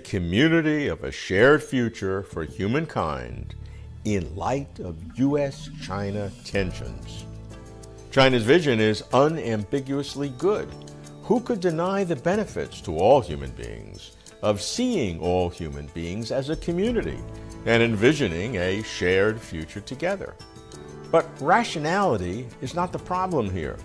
community of a shared future for humankind in light of U.S.-China tensions. China's vision is unambiguously good. Who could deny the benefits to all human beings of seeing all human beings as a community and envisioning a shared future together? But rationality is not the problem here.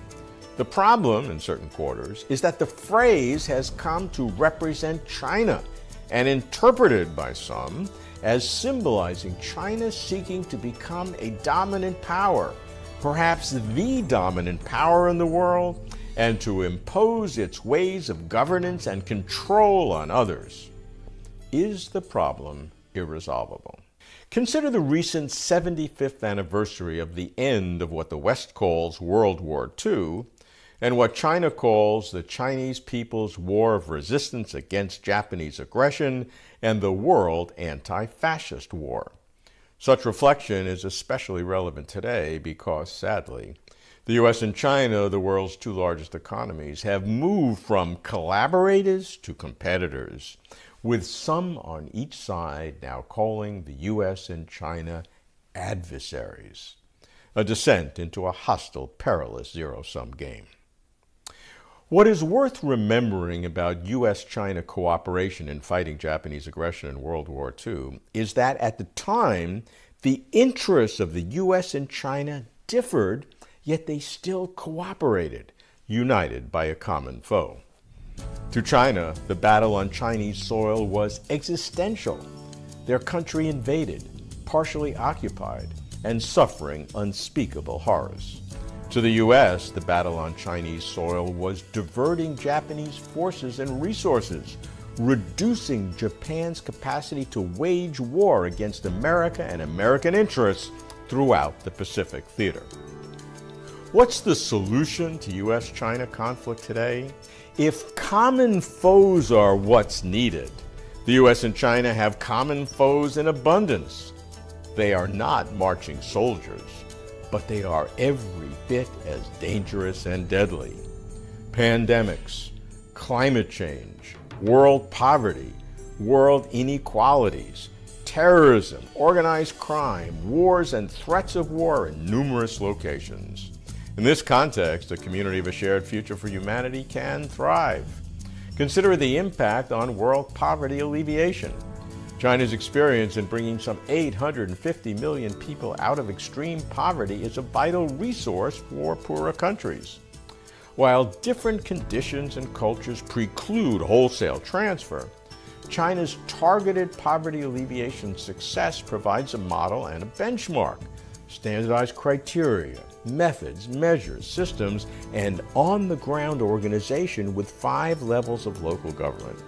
The problem, in certain quarters, is that the phrase has come to represent China and interpreted by some as symbolizing China seeking to become a dominant power, perhaps the dominant power in the world, and to impose its ways of governance and control on others. Is the problem irresolvable? Consider the recent 75th anniversary of the end of what the West calls World War II and what China calls the Chinese People's War of Resistance against Japanese aggression and the World Anti-Fascist War. Such reflection is especially relevant today because, sadly, the U.S. and China, the world's two largest economies, have moved from collaborators to competitors, with some on each side now calling the U.S. and China adversaries, a descent into a hostile, perilous zero-sum game. What is worth remembering about U.S.-China cooperation in fighting Japanese aggression in World War II is that at the time, the interests of the U.S. and China differed, yet they still cooperated, united by a common foe. To China, the battle on Chinese soil was existential. Their country invaded, partially occupied, and suffering unspeakable horrors. To the U.S., the battle on Chinese soil was diverting Japanese forces and resources, reducing Japan's capacity to wage war against America and American interests throughout the Pacific theater. What's the solution to U.S.-China conflict today? If common foes are what's needed, the U.S. and China have common foes in abundance. They are not marching soldiers, but they are every bit as dangerous and deadly. Pandemics, climate change, world poverty, world inequalities, terrorism, organized crime, wars and threats of war in numerous locations. In this context, a community of a shared future for humanity can thrive. Consider the impact on world poverty alleviation. China's experience in bringing some 850 million people out of extreme poverty is a vital resource for poorer countries. While different conditions and cultures preclude wholesale transfer, China's targeted poverty alleviation success provides a model and a benchmark, standardized criteria, methods, measures, systems, and on-the-ground organization with 5 levels of local government.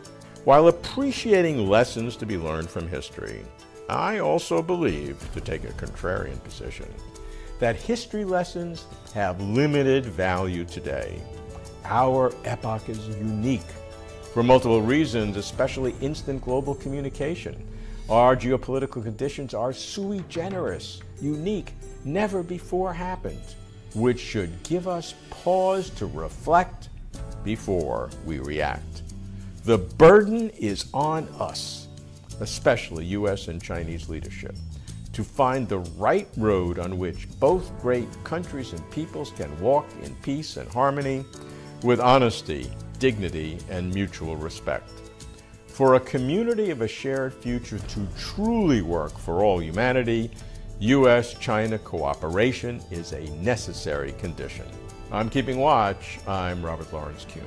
While appreciating lessons to be learned from history, I also believe, to take a contrarian position, that history lessons have limited value today. Our epoch is unique for multiple reasons, especially instant global communication. Our geopolitical conditions are sui generis, unique, never before happened, which should give us pause to reflect before we react. The burden is on us, especially U.S. and Chinese leadership, to find the right road on which both great countries and peoples can walk in peace and harmony with honesty, dignity, and mutual respect. For a community of a shared future to truly work for all humanity, U.S.-China cooperation is a necessary condition. I'm keeping watch. I'm Robert Lawrence Kuhn.